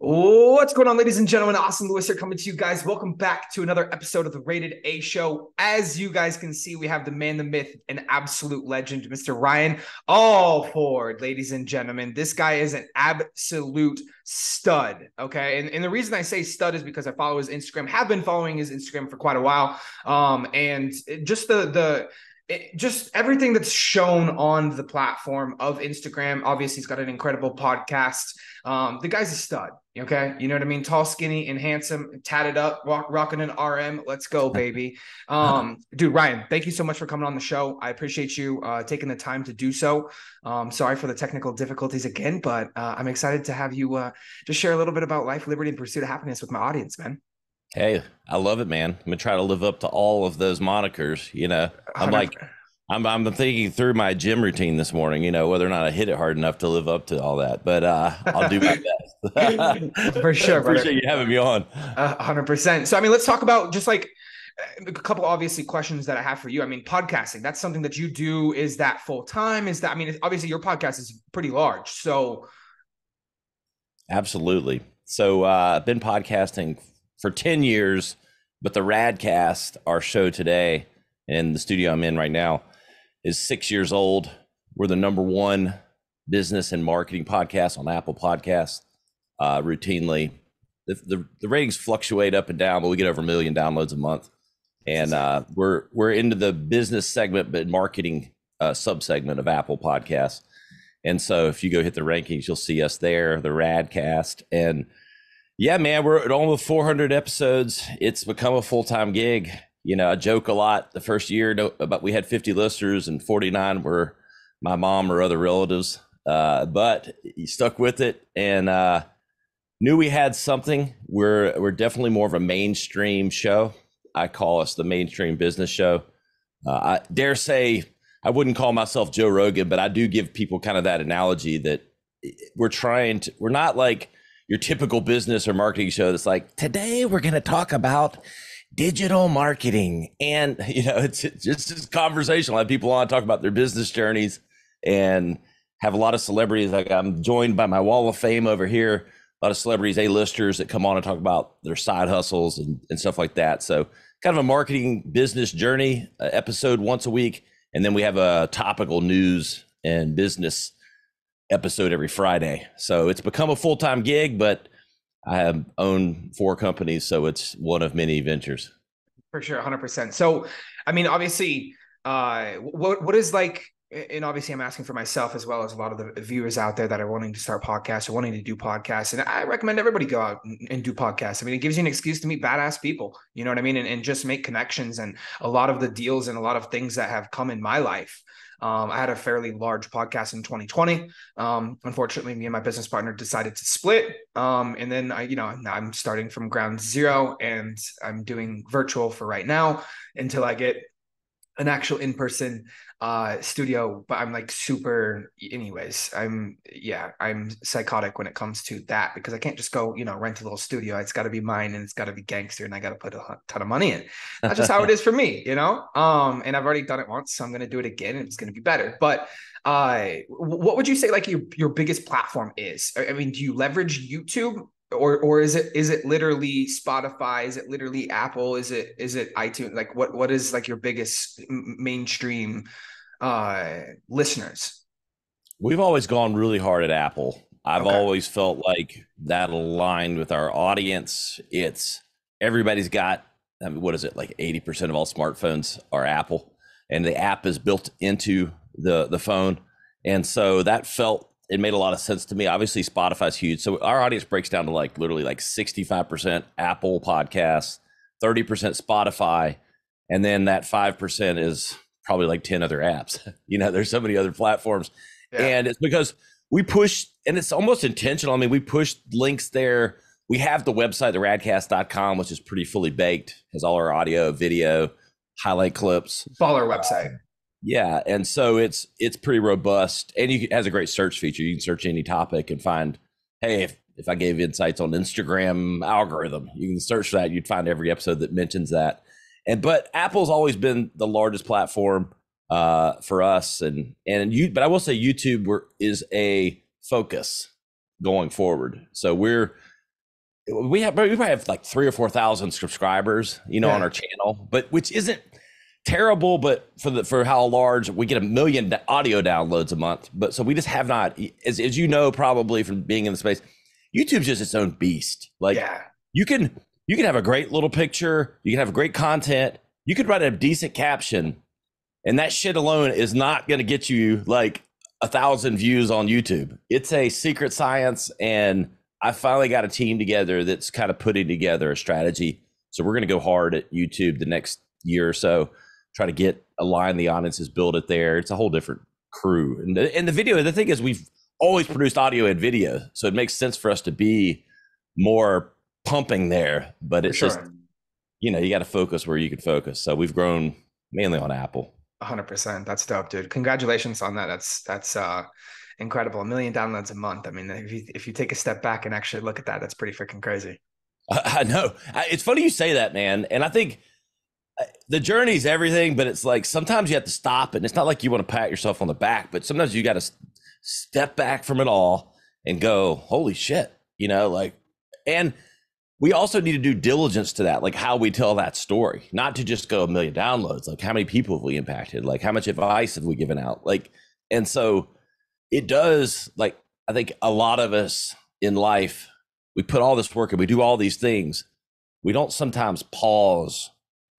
What's going on, ladies and gentlemen? Austin Lewis here coming to you guys. Welcome back to another episode of the Rated A Show. As you guys can see, we have the man, the myth, an absolute legend, Mr. Ryan Alford, ladies and gentlemen. This guy is an absolute stud, okay? And the reason I say stud is because I follow his Instagram, have been following his Instagram for quite a while. And just just everything that's shown on the platform of Instagram. Obviously, he's got an incredible podcast. The guy's a stud. Okay, you know what I mean? Tall, skinny, and handsome, tatted up, rocking an RM. Let's go, baby. Dude, Ryan, thank you so much for coming on the show. I appreciate you taking the time to do so. Sorry for the technical difficulties again, but I'm excited to have you just share a little bit about life, liberty, and pursuit of happiness with my audience, man. Hey, I love it, man. I'm gonna try to live up to all of those monikers. I'm thinking through my gym routine this morning, whether or not I hit it hard enough to live up to all that, but I'll do my best. For sure, Appreciate you having me on. 100%. So, I mean, let's talk about just like a couple obviously questions that I have for you. I mean, podcasting, that's something that you do. Is that full time? I mean, obviously your podcast is pretty large. So, Absolutely. So I've been podcasting for 10 years, but the Radcast, our show today, and the studio I'm in right now, is 6 years old. We're the number one business and marketing podcast on Apple Podcasts routinely. The ratings fluctuate up and down, but we get over 1 million downloads a month. And we're into the business segment, but marketing sub-segment of Apple Podcasts. And so if you go hit the rankings, you'll see us there, the Radcast. And yeah, man, we're at almost 400 episodes. It's become a full-time gig. I joke a lot the first year about we had 50 listeners and 49 were my mom or other relatives. But you stuck with it and knew we had something. We're definitely more of a mainstream show. I call us the mainstream business show. I dare say I wouldn't call myself Joe Rogan, but I do give people kind of that analogy that we're not like your typical business or marketing show that's like, today we're going to talk about digital marketing. And, it's just conversational. I have people on talk about their business journeys and have a lot of celebrities. Like I'm joined by my wall of fame over here, a lot of celebrities, A-listers that come on and talk about their side hustles and stuff like that. So kind of a marketing business journey episode once a week. And then we have a topical news and business episode every Friday. So it's become a full-time gig, but I own 4 companies, so it's one of many ventures. for sure, 100%. So, I mean, obviously, what is like, and obviously I'm asking for myself as well as a lot of the viewers out there that are wanting to start podcasts or wanting to do podcasts. And I recommend everybody go out and do podcasts. I mean, it gives you an excuse to meet badass people, you know what I mean? And just make connections. And a lot of the deals and a lot of things that have come in my life. I had a fairly large podcast in 2020. Unfortunately, me and my business partner decided to split. And then now I'm starting from ground zero and I'm doing virtual for right now until I get an actual in-person studio. But I'm like super, anyways, I'm psychotic when it comes to that because I can't just go, rent a little studio. It's got to be mine and it's got to be gangster and I got to put a ton of money in. That's just how it is for me, and I've already done it once, so I'm going to do it again and it's going to be better. But what would you say like your biggest platform is? I mean, do you leverage YouTube? Or is it literally Spotify? Is it literally Apple? Is it iTunes? Like what is like your biggest mainstream listeners? We've always gone really hard at Apple. I've always felt like that aligned with our audience. It's everybody's got, I mean, what is it? Like 80% of all smartphones are Apple and the app is built into the phone. And so it made a lot of sense to me. Obviously, Spotify's huge. So our audience breaks down to like literally like 65% Apple Podcasts, 30% Spotify, and then that 5% is probably like 10 other apps. There's so many other platforms. Yeah. And it's because we push, and it's almost intentional. I mean, we push links there. We have the website, theradcast.com, which is pretty fully baked, has all our audio, video, highlight clips. Baller website. Yeah, and so it's pretty robust, and it has a great search feature. You can search any topic and find, hey, if I gave insights on Instagram algorithm, you can search that. You'd find every episode that mentions that. But Apple's always been the largest platform for us, but I will say YouTube is a focus going forward. So we're we probably have like 3,000 or 4,000 subscribers, you know, on Yeah. our channel, but which isn't terrible, but for how large we get 1 million audio downloads a month. But so we just have not, as you know, probably from being in the space, YouTube's just its own beast. Like Yeah. you can have a great little picture, you can have great content, you could write a decent caption, and that shit alone is not going to get you like 1,000 views on YouTube. It's a secret science, and I finally got a team together that's kind of putting together a strategy. So we're going to go hard at YouTube the next year or so, try to align the audiences, build it there. It's a whole different crew. And the video, the thing is, we've always produced audio and video, so it makes sense for us to be more pumping there. But it's just, you know, you got to focus where you can focus. So we've grown mainly on Apple. 100%. That's dope, dude. Congratulations on that. That's incredible. 1 million downloads a month. I mean, if you take a step back and actually look at that, that's pretty freaking crazy. I know. It's funny you say that, man. And I think the journey's everything, but it's like sometimes you have to stop, and it's not like you want to pat yourself on the back, but sometimes you got to step back from it all and go, holy shit, you know, like, and we also need to do diligence to that, like how we tell that story, not to just go 1 million downloads, like how many people have we impacted, like how much advice have we given out, like, and so it does, like, I think a lot of us in life, we put all this work and we do all these things. We don't sometimes pause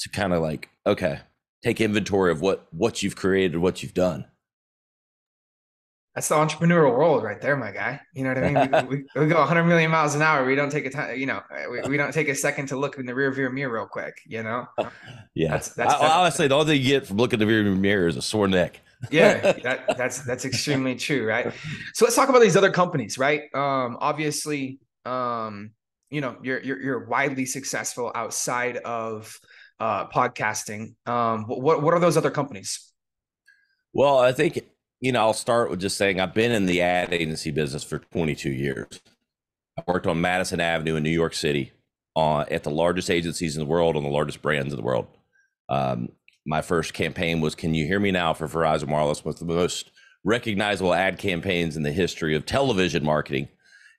to kind of like, okay, take inventory of what you've created, what you've done. That's the entrepreneurial world right there, my guy. You know what I mean? We go 100 million miles an hour. We don't take a time, you know, we don't take a second to look in the rear view mirror real quick, you know? Yeah. That's honestly, the only thing you get from looking in the rear view mirror is a sore neck. Yeah, that's extremely true, right? So let's talk about these other companies, right? Obviously, you know, you're widely successful outside of podcasting. What are those other companies? Well, I think, you know, I'll start with just saying I've been in the ad agency business for 22 years. I worked on Madison Avenue in New York City at the largest agencies in the world, on the largest brands in the world. My first campaign was Can You Hear Me Now for Verizon Wireless, one of the most recognizable ad campaigns in the history of television marketing.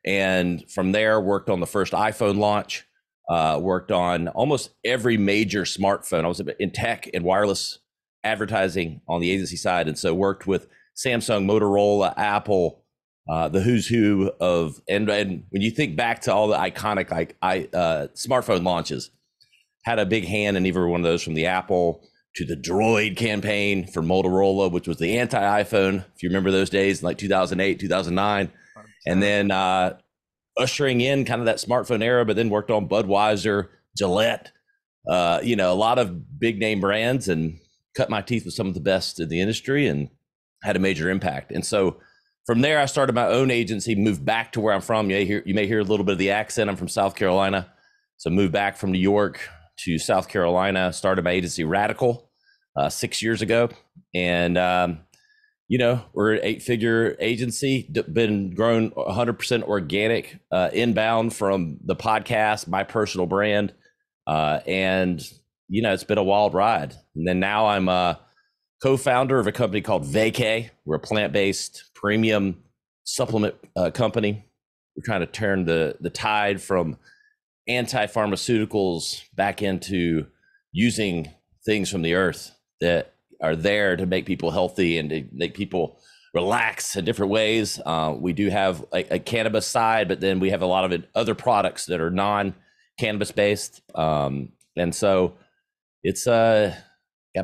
And from there, worked on the first iPhone launch, worked on almost every major smartphone. I was in tech and wireless advertising on the agency side. And so worked with Samsung, Motorola, Apple, the who's who of, and when you think back to all the iconic smartphone launches, had a big hand in either one of those, from the Apple to the Droid campaign for Motorola, which was the anti-iPhone, if you remember those days, like 2008, 2009. 100%. And then ushering in kind of that smartphone era, but then worked on Budweiser, Gillette, you know, a lot of big name brands, and cut my teeth with some of the best in the industry and had a major impact. And so from there, I started my own agency, moved back to where I'm from. You may hear a little bit of the accent. I'm from South Carolina. So moved back from New York to South Carolina, started my agency Radical 6 years ago. And, you know, we're an 8-figure agency, been grown 100% organic, inbound from the podcast, my personal brand. And, you know, it's been a wild ride. And then now I'm a co-founder of a company called Vacay. We're a plant-based premium supplement company. We're trying to turn the tide from anti-pharmaceuticals back into using things from the earth that are there to make people healthy and to make people relax in different ways. We do have a cannabis side, but then we have a lot of other products that are non-cannabis based. And so it's got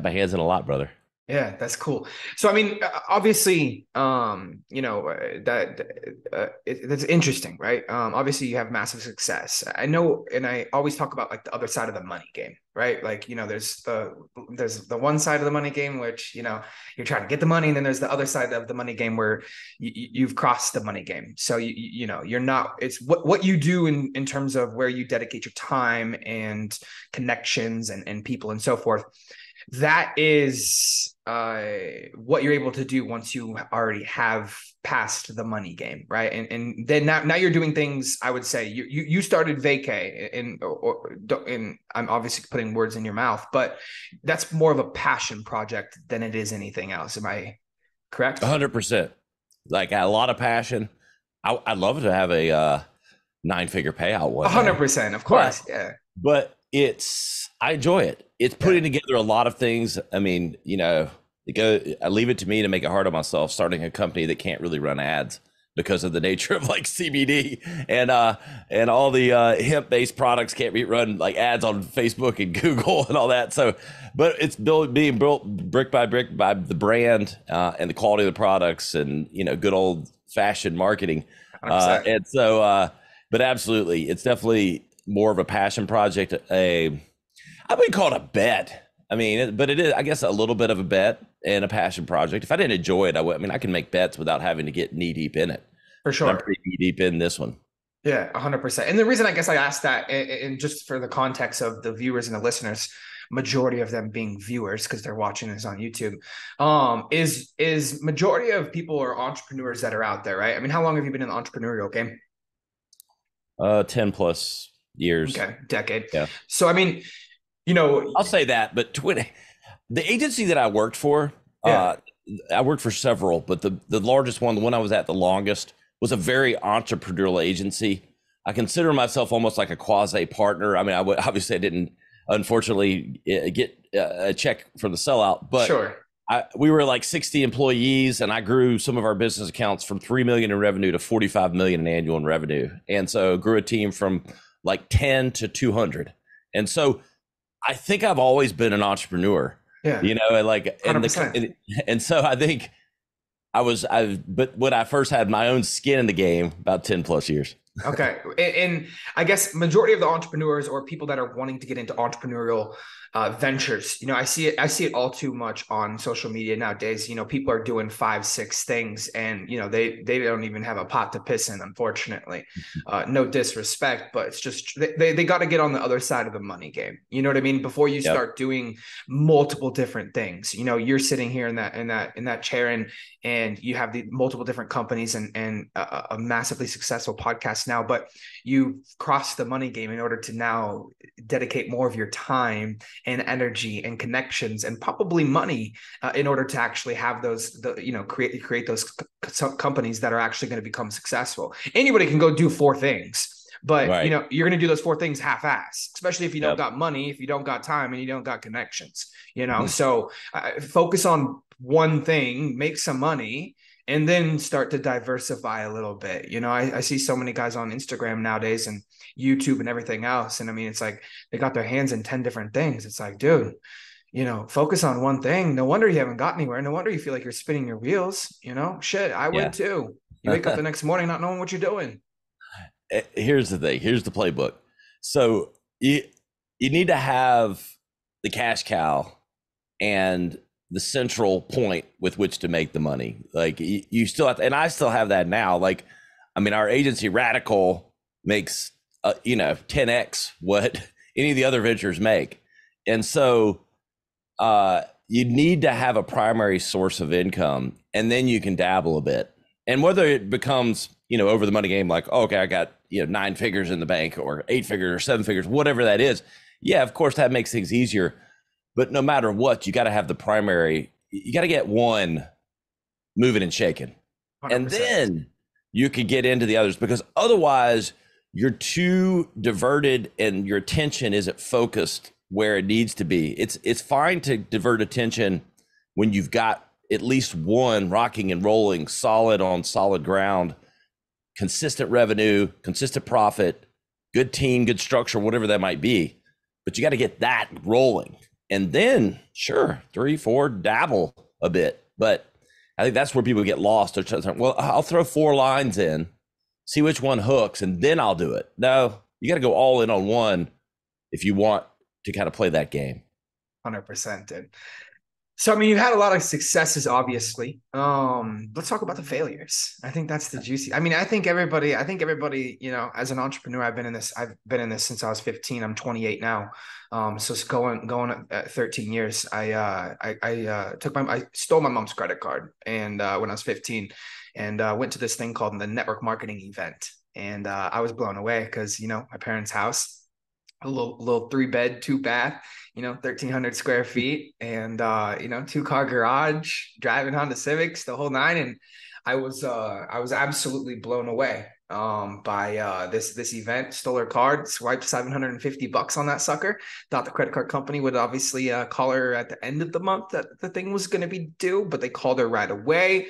my hands in a lot, brother. Yeah, that's cool. So, I mean, obviously, you know, that's interesting, right? Obviously, you have massive success. I know, and I always talk about like the other side of the money game, right? Like, you know, there's the one side of the money game, which, you know, you're trying to get the money, and then there's the other side of the money game where you've crossed the money game. So you know, you're not. It's what you do in terms of where you dedicate your time and connections and people and so forth. That is what you're able to do once you already have passed the money game, right? And then now you're doing things. I would say you started Vacay, and I'm obviously putting words in your mouth, but that's more of a passion project than it is anything else. Am I correct? 100%. Like a lot of passion. I'd love to have 9-figure payout one day. 100%, of But course. Yeah. I enjoy it. It's putting together a lot of things. I mean, I leave it to me to make it hard on myself starting a company that can't really run ads because of the nature of like CBD and all the hemp-based products can't be run like ads on Facebook and Google and all that. So, but it's being built brick by the brand and the quality of the products and good old fashioned marketing. 100%. And so, but absolutely, it's definitely more of a passion project. I wouldn't call it a bet. I mean, but it is, I guess, a little bit of a bet and a passion project. If I didn't enjoy it, I can make bets without having to get knee deep in it. For But I'm sure. pretty knee deep in this one. Yeah, 100%. And the reason I guess I asked that, and just for the context of the viewers and the listeners, majority of them being viewers because they're watching this on YouTube, is majority of people are entrepreneurs that are out there, right? I mean, how long have you been in the entrepreneurial game? 10 plus years. Okay, decade. Yeah. So I mean, I'll say that, but the agency that I worked for, yeah. I worked for several, but the largest one, the one I was at the longest, was a very entrepreneurial agency. I consider myself almost like a quasi partner. I mean, obviously I didn't, unfortunately, get a check for the sellout, but Sure. we were like 60 employees, and I grew some of our business accounts from 3 million in revenue to 45 million in annual in revenue, and so grew a team from like 10 to 200. And so I think I've always been an entrepreneur. Yeah. And so I think but when I first had my own skin in the game, about 10 plus years. Okay. And I guess majority of the entrepreneurs or people that are wanting to get into entrepreneurial ventures, I see it all too much on social media nowadays. People are doing 5, 6 things and, they don't even have a pot to piss in, unfortunately. No disrespect, but it's just, they got to get on the other side of the money game. You know what I mean? Before you start doing multiple different things, you're sitting here in that chair and you have the multiple different companies and a massively successful podcast now, but you cross the money game in order to now dedicate more of your time and energy and connections and probably money in order to actually have create those companies that are actually going to become successful. Anybody can go do 4 things, but Right. you're going to do those 4 things half-ass, especially if you don't got money, if you don't got time, and you don't got connections. So focus on one thing, make some money, and then start to diversify a little bit. I see so many guys on Instagram nowadays and YouTube and everything else. And I mean, it's like they got their hands in 10 different things. It's like, dude, focus on one thing. No wonder you haven't got anywhere. No wonder you feel like you're spinning your wheels. Shit, I would too. You wake up the next morning not knowing what you're doing. Here's the thing. Here's the playbook. So you need to have the cash cow and the central point with which to make the money. Like you still have to, and I still have that now. Like, I mean, our agency Radical makes, 10x what any of the other ventures make. And so you need to have a primary source of income, and then you can dabble a bit. And whether it becomes, over the money game, like, oh, okay, I got, 9 figures in the bank or 8 figures or 7 figures, whatever that is. Yeah, of course, that makes things easier. But no matter what, you got to have the primary, you got to get one moving and shaking. 100%. And then you can get into the others, because otherwise you're too diverted and your attention isn't focused where it needs to be. It's fine to divert attention when you've got at least one rocking and rolling, solid on solid ground, consistent revenue, consistent profit, good team, good structure, whatever that might be. But you got to get that rolling. And then, sure, 3, 4, dabble a bit. But I think that's where people get lost. They're trying to, well, I'll throw 4 lines in, see which one hooks, and then I'll do it. No, you got to go all in on one if you want to kind of play that game. 100%, dude. So, I mean, you've had a lot of successes, obviously. Let's talk about the failures. I think that's the juicy. I mean, I think everybody, as an entrepreneur, I've been in this since I was 15. I'm 28 now. So it's going 13 years. I stole my mom's credit card and when I was 15 and went to this thing called the network marketing event. And I was blown away because, my parents' house, a little 3-bed, 2-bath, 1,300 square feet and, 2-car garage, driving Honda Civics, the whole 9. And I was absolutely blown away. by this event, stole her card, swiped $750 on that sucker. Thought the credit card company would obviously call her at the end of the month that the thing was going to be due, but they called her right away.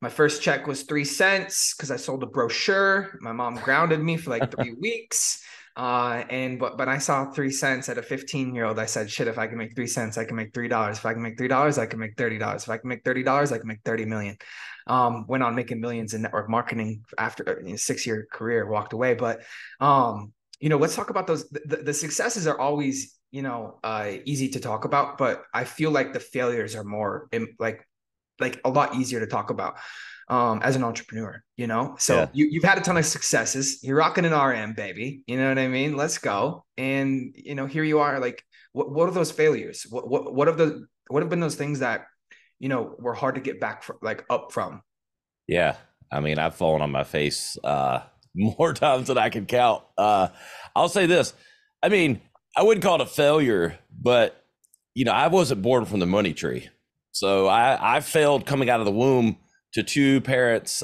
My first check was 3 cents because I sold a brochure. My mom grounded me for like 3 weeks. But I saw 3 cents at a 15-year-old. I said, shit, if I can make 3 cents, I can make $3. If I can make $3, I can make $30. If I can make $30, I can make 30 million. Went on making millions in network marketing after a 6-year career, walked away. But let's talk about those. The successes are always, easy to talk about, but I feel like the failures are more like a lot easier to talk about as an entrepreneur, So Yeah. you've had a ton of successes. You're rocking an RM, baby. You know what I mean? Let's go. And here you are. Like, what are those failures? What have been those things that were hard to get back from, like up from? Yeah. I mean, I've fallen on my face more times than I can count. I'll say this. I mean, I wouldn't call it a failure, but I wasn't born from the money tree. So I failed coming out of the womb to two parents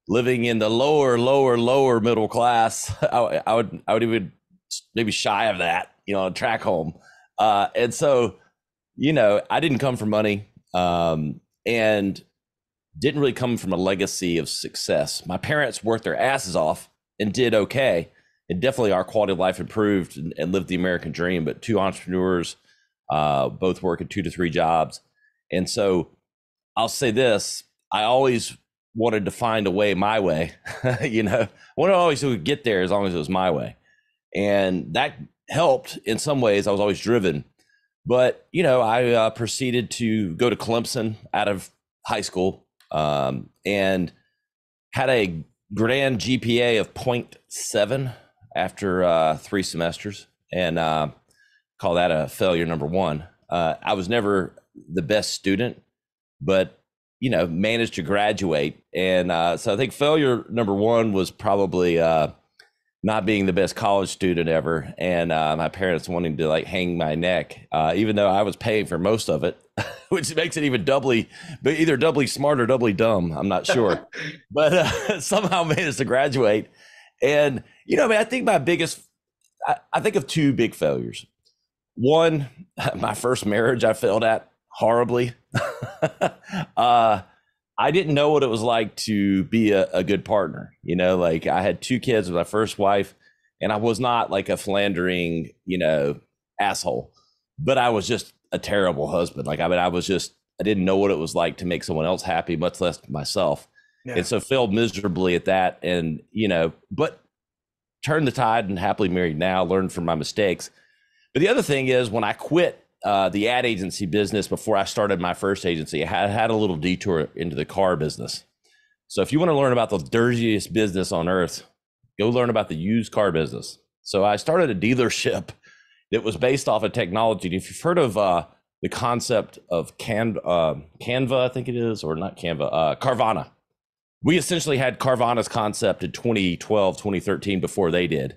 living in the lower middle class. I would even maybe shy of that, track home. And so, I didn't come from money and didn't really come from a legacy of success. My parents worked their asses off and did okay. And definitely our quality of life improved and lived the American dream. But two entrepreneurs, both working 2 to 3 jobs. And so I'll say this, I always wanted to find a way my way, I wanted to always get there as long as it was my way. And that helped in some ways. I was always driven. But, I proceeded to go to Clemson out of high school and had a grand GPA of 0.7 after 3 semesters and call that a failure number one. I was never the best student, but managed to graduate. And so I think failure number one was probably not being the best college student ever, and my parents wanting to like hang my neck, even though I was paying for most of it, which makes it even either doubly smart or doubly dumb. I'm not sure, but somehow managed to graduate. And I think I think of 2 big failures. One, my first marriage I failed at horribly. I didn't know what it was like to be a good partner. Like I had 2 kids with my first wife, and I was not like a philandering, asshole, but I was just a terrible husband. Like, I didn't know what it was like to make someone else happy, much less myself. Yeah. And so failed miserably at that. And, but turned the tide and happily married now, learned from my mistakes. But the other thing is when I quit the ad agency business before I started my first agency, I had a little detour into the car business. So if you want to learn about the dirtiest business on earth, go learn about the used car business. So I started a dealership that was based off of technology. And if you've heard of the concept of Canva, I think it is, or not Canva, Carvana. We essentially had Carvana's concept in 2012, 2013 before they did.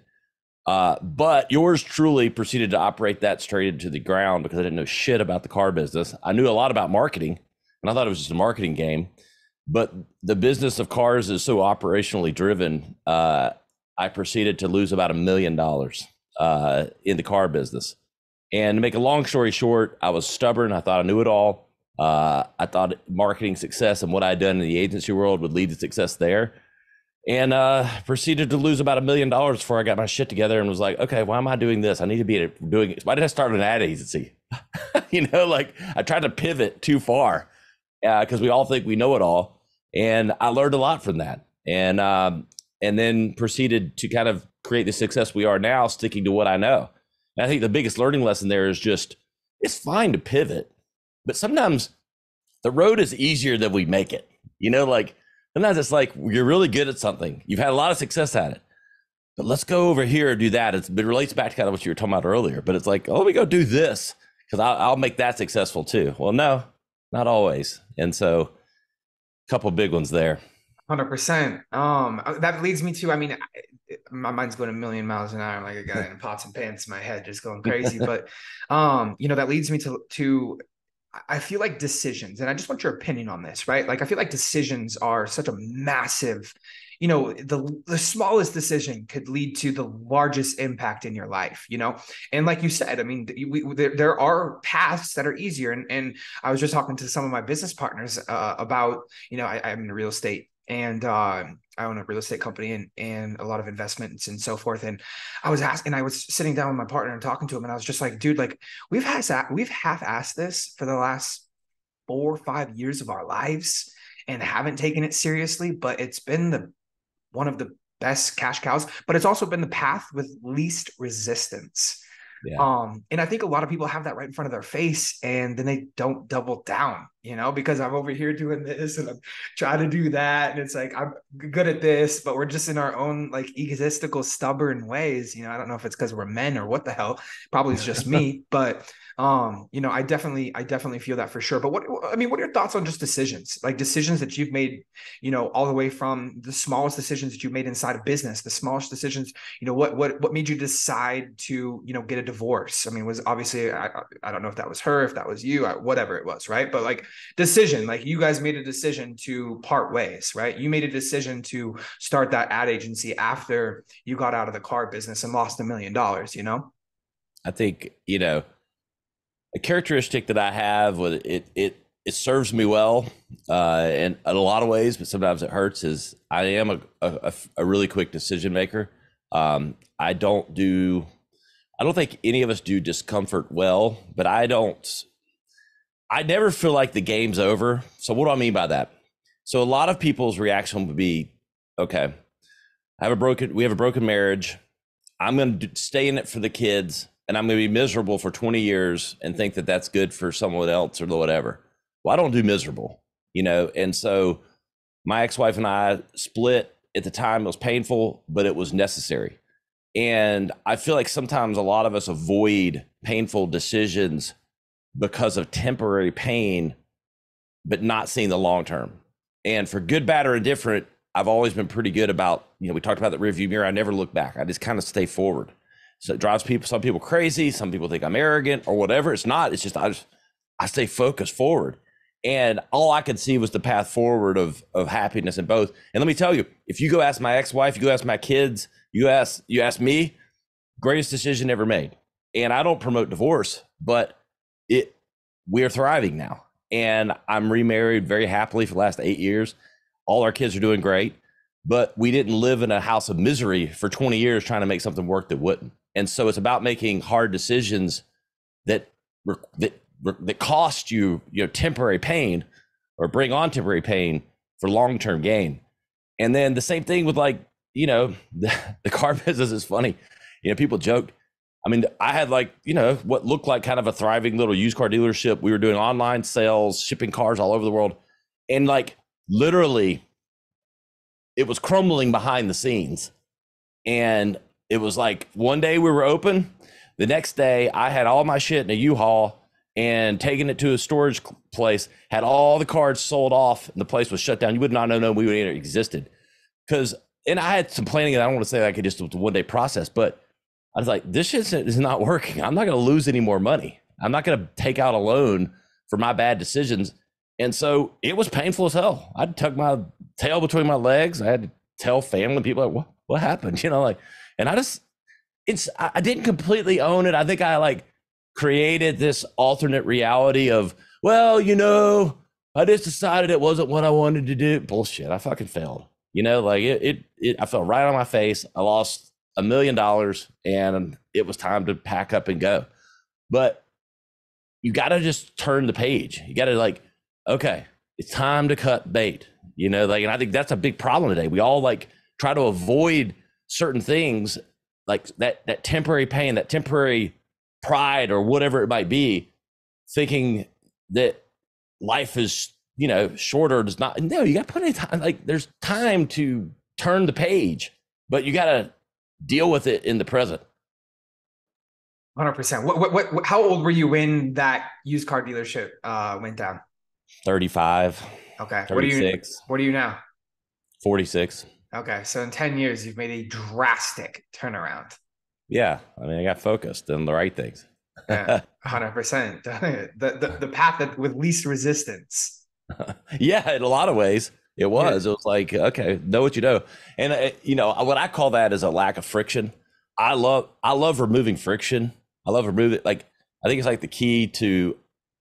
But yours truly proceeded to operate that straight into the ground because I didn't know shit about the car business. I knew a lot about marketing, and I thought it was just a marketing game. But the business of cars is so operationally driven. I proceeded to lose about $1 million in the car business. And to make a long story short, I was stubborn. I thought I knew it all. I thought marketing success and what I'd done in the agency world would lead to success there. And proceeded to lose about $1 million before I got my shit together and was like, okay, why am I doing this? I need to be doing it. Why did I start an ad agency? Like I tried to pivot too far because we all think we know it all. And I learned a lot from that. And then proceeded to kind of create the success we are now, sticking to what I know. And I think the biggest learning lesson there is just, it's fine to pivot, but sometimes the road is easier than we make it. Like sometimes it's like you're really good at something. You've had a lot of success at it, but let's go over here and do that. It relates back to kind of what you were talking about earlier, but it's like, oh, let me go do this because I'll make that successful too. Well, no, not always. And so a couple of big ones there. 100%. That leads me to, my mind's going a million miles an hour. I'm like a guy in pots and pans in my head, just going crazy. But, that leads me to, I feel like decisions, and I just want your opinion on this, right? Like, I feel like decisions are such a massive, the smallest decision could lead to the largest impact in your life, and like you said, I mean, there are paths that are easier, and I was just talking to some of my business partners about, I'm in real estate, and I own a real estate company and a lot of investments and so forth. And I was sitting down with my partner and talking to him, and I was just like, dude, like we've half-assed this for the last 4 or 5 years of our lives and haven't taken it seriously, but it's been one of the best cash cows, but it's also been the path with least resistance. Yeah. And I think a lot of people have that right in front of their face, and then they don't double down, because I'm over here doing this and I'm trying to do that. And it's like, I'm good at this, but we're just in our own like egotistical, stubborn ways. I don't know if it's because we're men or what the hell. Probably it's just me, but I definitely feel that for sure. But what are your thoughts on just decisions, like decisions that you've made, all the way from the smallest decisions that you made inside of business, the smallest decisions, what made you decide to, get a divorce? I mean, was obviously, I don't know if that was her, if that was you, whatever it was. Right. But like decision, like you guys made a decision to part ways, right? You made a decision to start that ad agency after you got out of the car business and lost $1 million, I think, a characteristic that I have with it serves me well in a lot of ways, but sometimes it hurts, is I am a really quick decision maker. I don't think any of us do discomfort well, but I never feel like the game's over. So what do I mean by that? So a lot of people's reaction would be, okay, we have a broken marriage. I'm going to stay in it for the kids, and I'm going to be miserable for 20 years and think that that's good for someone else or whatever. Well, I don't do miserable, And so my ex-wife and I split at the time. It was painful, but it was necessary. And I feel like sometimes a lot of us avoid painful decisions because of temporary pain, but not seeing the long term. And for good, bad, or indifferent, I've always been pretty good about, we talked about the rearview mirror. I never look back. I just kind of stay forward. So it drives some people crazy. Some people think I'm arrogant or whatever. It's not. It's just I stay focused forward. And all I could see was the path forward of happiness in both. And let me tell you, if you go ask my ex-wife, you go ask my kids, you ask me, greatest decision ever made. And I don't promote divorce, but we're thriving now. And I'm remarried very happily for the last 8 years. All our kids are doing great, but we didn't live in a house of misery for 20 years trying to make something work that wouldn't. And so it's about making hard decisions that cost you, temporary pain or bring on temporary pain for long-term gain. And then the same thing with the car business is funny. People joked. I mean, I had what looked like kind of a thriving little used car dealership. We were doing online sales, shipping cars all over the world. And literally it was crumbling behind the scenes. And it was one day we were open. The next day I had all my shit in a U-Haul and taking it to a storage place, had all the cars sold off, and the place was shut down. You would not know we even existed. And I had some planning, and I don't want to say it just was a one-day process, but I was like, this shit is not working. I'm not going to lose any more money. I'm not going to take out a loan for my bad decisions. And so it was painful as hell. I had to tuck my tail between my legs. I had to tell family people, what happened? And I didn't completely own it. I think I created this alternate reality of, I just decided it wasn't what I wanted to do. Bullshit. I fucking failed. I fell right on my face. I lost $1 million and it was time to pack up and go. But you got to just turn the page. You got to okay, it's time to cut bait, and I think that's a big problem today. We all try to avoid certain things, like that temporary pain, that temporary pride or whatever it might be, thinking that life is, shorter. Does not, no, you got plenty of time. There's time to turn the page, but you got to deal with it in the present. 100%. What, how old were you when that used car dealership went down? 35. Okay. 36. What are you now? 46. Okay. So in 10 years, you've made a drastic turnaround. Yeah. I mean, I got focused on the right things. Yeah, 100%. The path with least resistance. Yeah, in a lot of ways. It Yeah. was. It was like, okay, know what you know. And you know what I call that is a lack of friction. I love removing friction. I love removing like I think it's like the key to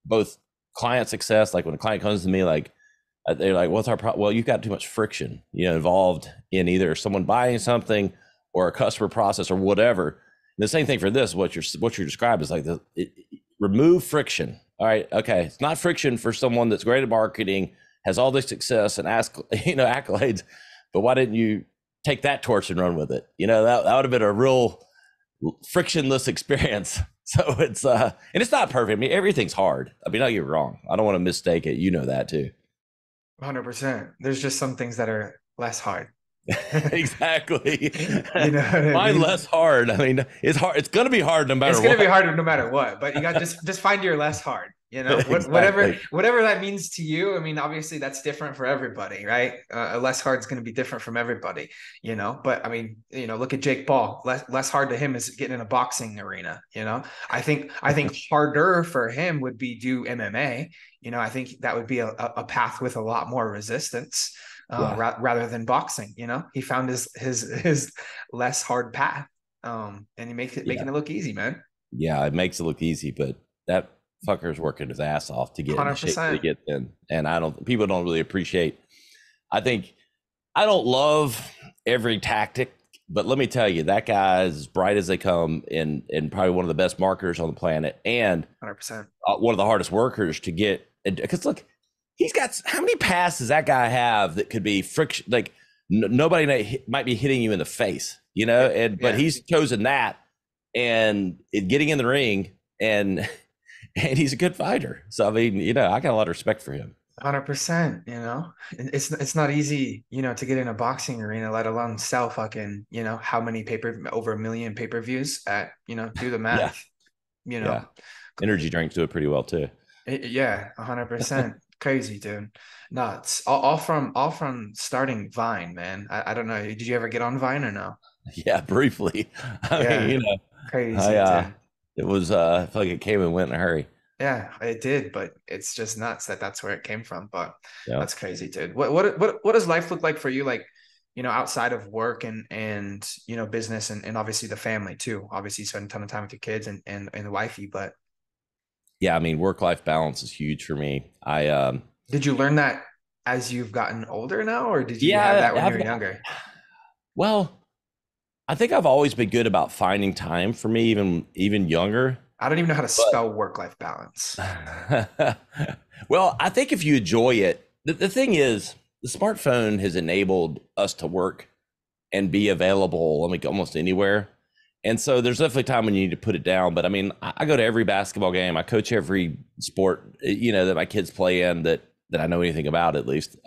both client success. Like when a client comes to me, like they're like, "What's our problem?" Well, you've got too much friction, you know, involved in either someone buying something or a customer process or whatever. And the same thing for this. What you're describing is like remove friction. All right, okay, it's not friction for someone that's great at marketing, has all this success and accolades, but why didn't you take that torch and run with it? You know, that would have been a real frictionless experience. So and it's not perfect. I mean, everything's hard. I mean, don't get me wrong. I don't want to mistake it. You know that too. 100%. There's just some things that are less hard. Exactly. You know what I Mine mean? less hard. I mean, it's hard. It's going to be hard no matter It's gonna be what. harder no matter what, but you got just find your less hard. You know, Exactly. whatever that means to you. I mean, obviously that's different for everybody, right? A less hard is going to be different from everybody, you know. But I mean, you know, look at Jake Paul. Less hard to him is getting in a boxing arena. You know, I think harder for him would be do MMA. You know, I think that would be a path with a lot more resistance. Yeah. Rather than boxing, you know, he found his less hard path. And he Yeah. making it look easy, man. Yeah. It makes it look easy, but that fucker's working his ass off to get in the shape that he 100%. gets in. And people don't really appreciate. I think I don't love every tactic, but let me tell you, that guy is as bright as they come and probably one of the best marketers on the planet and 100%. one of the hardest workers to get. Because look, he's got how many passes does that guy have that could be friction? Like nobody might be hitting you in the face, you know, but Yeah. he's chosen that and getting in the ring and and he's a good fighter. So I mean, you know, I got a lot of respect for him. 100%, you know. It's not easy, you know, to get in a boxing arena, let alone sell fucking, you know, how many over 1 million pay-per-views at, you know, do the Yeah, math, you yeah. know. Energy drinks do it pretty well too. Yeah, 100%. Crazy, dude. Nuts. All from starting Vine, man. I don't know. Did you ever get on Vine or no? Yeah, briefly. I mean, Yeah, you know, I crazy, dude. it was I feel like it came and went in a hurry. Yeah, it did, but it's just nuts that that's where it came from. But Yeah. that's crazy, dude. What does life look like for you? Like, you know, outside of work and you know, business and obviously the family too. Obviously, you spend a ton of time with your kids and the wifey. But Yeah, I mean, work-life balance is huge for me. did you learn that as you've gotten older now, or did you have Yeah, that when you were younger? well, I think I've always been good about finding time for me, even younger. I don't even know how to But spell work-life balance. well, I think if you enjoy it, the thing is, the smartphone has enabled us to work and be available, I mean, almost anywhere. And so there's definitely time when you need to put it down. But I mean, I go to every basketball game. I coach every sport, you know, that my kids play in that I know anything about at least.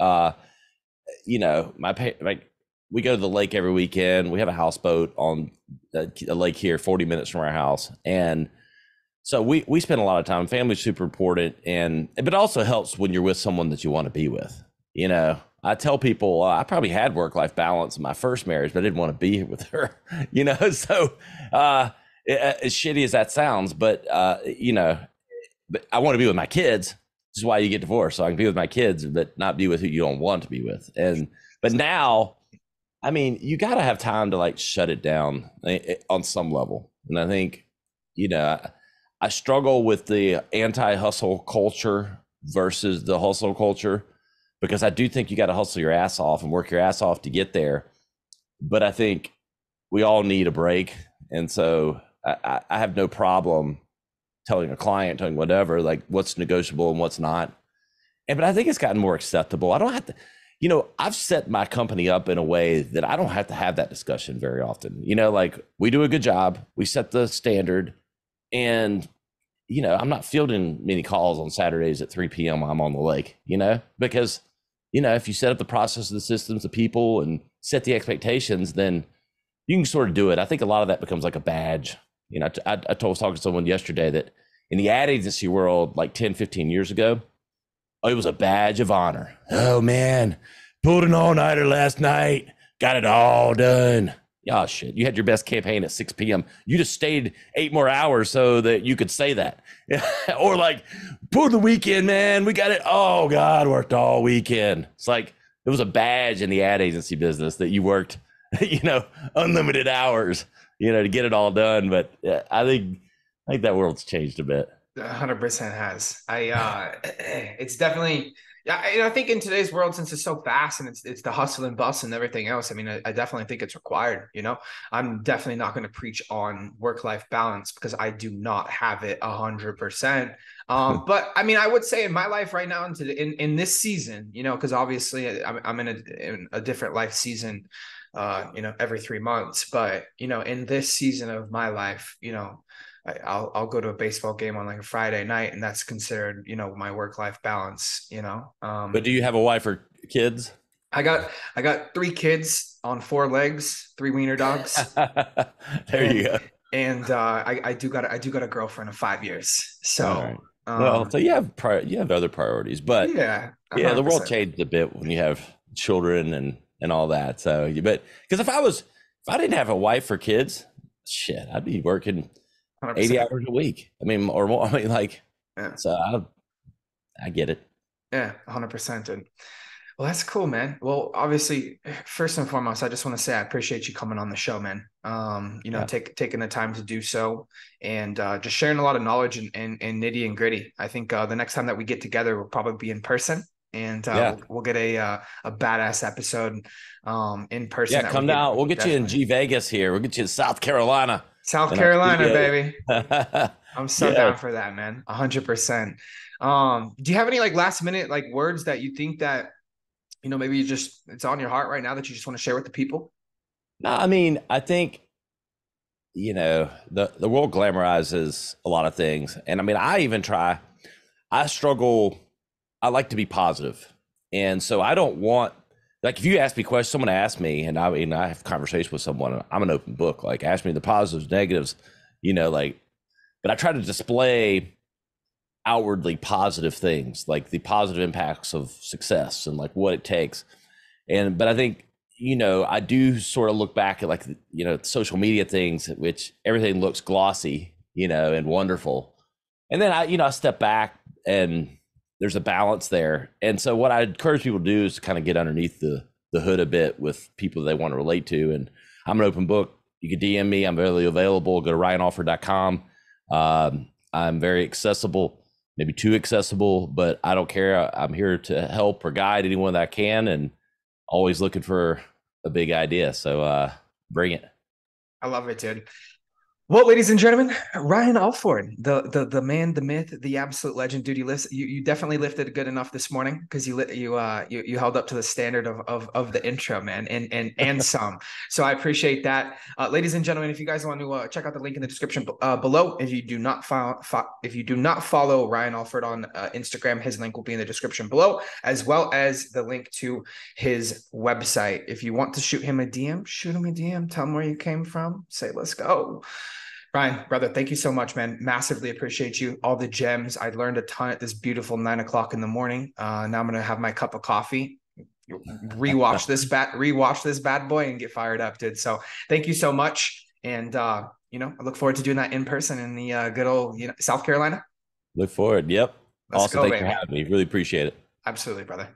You know, like we go to the lake every weekend. We have a houseboat on a lake here, 40 minutes from our house, and so we spend a lot of time. Family's super important, but it also helps when you're with someone that you want to be with. You know, I tell people I probably had work life balance in my first marriage, but I didn't want to be with her. You know, so as shitty as that sounds, but you know, but I want to be with my kids. This is why you get divorced, so I can be with my kids, but not be with who you don't want to be with. But now, I mean, you got to have time to like shut it down on some level. And I think, you know, I struggle with the anti-hustle culture versus the hustle culture because I do think you got to hustle your ass off and work your ass off to get there. But I think we all need a break. And so I have no problem telling a client, telling whatever, like what's negotiable and what's not. But I think it's gotten more acceptable. I don't have to, you know, I've set my company up in a way that I don't have to have that discussion very often. You know, like we do a good job, we set the standard, and, you know, I'm not fielding many calls on Saturdays at 3 p.m. while I'm on the lake, you know, because, you know, if you set up the process, the systems, the people, and set the expectations, then you can sort of do it. I think a lot of that becomes like a badge. You know, I was talking to someone yesterday that in the ad agency world, like 10, 15 years ago, it was a badge of honor. Oh man, pulled an all-nighter last night, got it all done. Oh shit, you had your best campaign at 6 p.m. You just stayed 8 more hours so that you could say that. Or like, pulled the weekend, man, we got it. Oh God, worked all weekend. It's like, it was a badge in the ad agency business that you worked, you know, unlimited hours, you know, to get it all done. But I think that world's changed a bit. 100% has. It's definitely, yeah. I think in today's world, since it's so fast and it's the hustle and bustle and everything else, I mean, I definitely think it's required. You know, I'm definitely not going to preach on work-life balance because I do not have it 100%. But I mean, I would say in my life right now, in this season, you know, because obviously I'm in a different life season, you know, every 3 months. But you know, in this season of my life, you know. I'll go to a baseball game on like a Friday night, and that's considered, you know, my work-life balance, you know. But do you have a wife or kids? I got 3 kids on 4 legs, 3 wiener dogs. There you and go. and I do got a girlfriend of 5 years. All So right. Well, so you have other priorities, but yeah, yeah, the world 100%. changed a bit when you have children and all that. So, but because if I didn't have a wife or kids, shit, I'd be working 80 100%. hours a week. I mean, or more. I mean, like, Yeah. so I get it. Yeah, 100%. And well, that's cool, man. Well, obviously, first and foremost, I just want to say I appreciate you coming on the show, man. You know, Yeah. taking the time to do so, and just sharing a lot of knowledge and nitty and gritty. I think the next time that we get together will probably be in person, and Yeah. we'll get a badass episode in person Yeah. that we Come could down. We'll get you in definitely. G Vegas here. We'll get you in South Carolina South in our Carolina, studio. baby. I'm so Yeah. down for that, man. 100%. Do you have any like last minute like words that you think that, you know, maybe you just it's on your heart right now that you just want to share with the people? No, I mean, I think, you know, the world glamorizes a lot of things. And I mean, I struggle. I like to be positive. And so I don't want, like, if you ask me questions, someone asked me, and I mean, I have conversation with someone, I'm an open book. Like, ask me the positives, negatives, you know, like, but I try to display outwardly positive things, like the positive impacts of success and like what it takes. But I think, you know, I do sort of look back at like, you know, social media things, which everything looks glossy, you know, and wonderful. And then I step back and there's a balance there. And so what I encourage people to do is to kind of get underneath the hood a bit with people they want to relate to. And I'm an open book. You can DM me. I'm very available. Go to ryanalford.com. I'm very accessible, maybe too accessible, but I don't care. I'm here to help or guide anyone that I can, and always looking for a big idea. So bring it. I love it, dude. Well, ladies and gentlemen, Ryan Alford, the man, the myth, the absolute legend, dude. You definitely lifted good enough this morning because you held up to the standard of the intro, man, and some. So I appreciate that, ladies and gentlemen. If you guys want to check out the link in the description below, if you do not follow Ryan Alford on Instagram, his link will be in the description below, as well as the link to his website. If you want to shoot him a DM, shoot him a DM. Tell him where you came from. Say, let's go. Ryan, brother, thank you so much, man. Massively appreciate you. All the gems. I learned a ton at this beautiful 9 o'clock in the morning. Now I'm gonna have my cup of coffee, rewatch this bad boy, and get fired up, dude. So thank you so much, and you know, I look forward to doing that in person in the good old, you know, South Carolina. Look forward. Yep. Let's Awesome. go, Thanks for baby. having me. Really appreciate it. Absolutely, brother.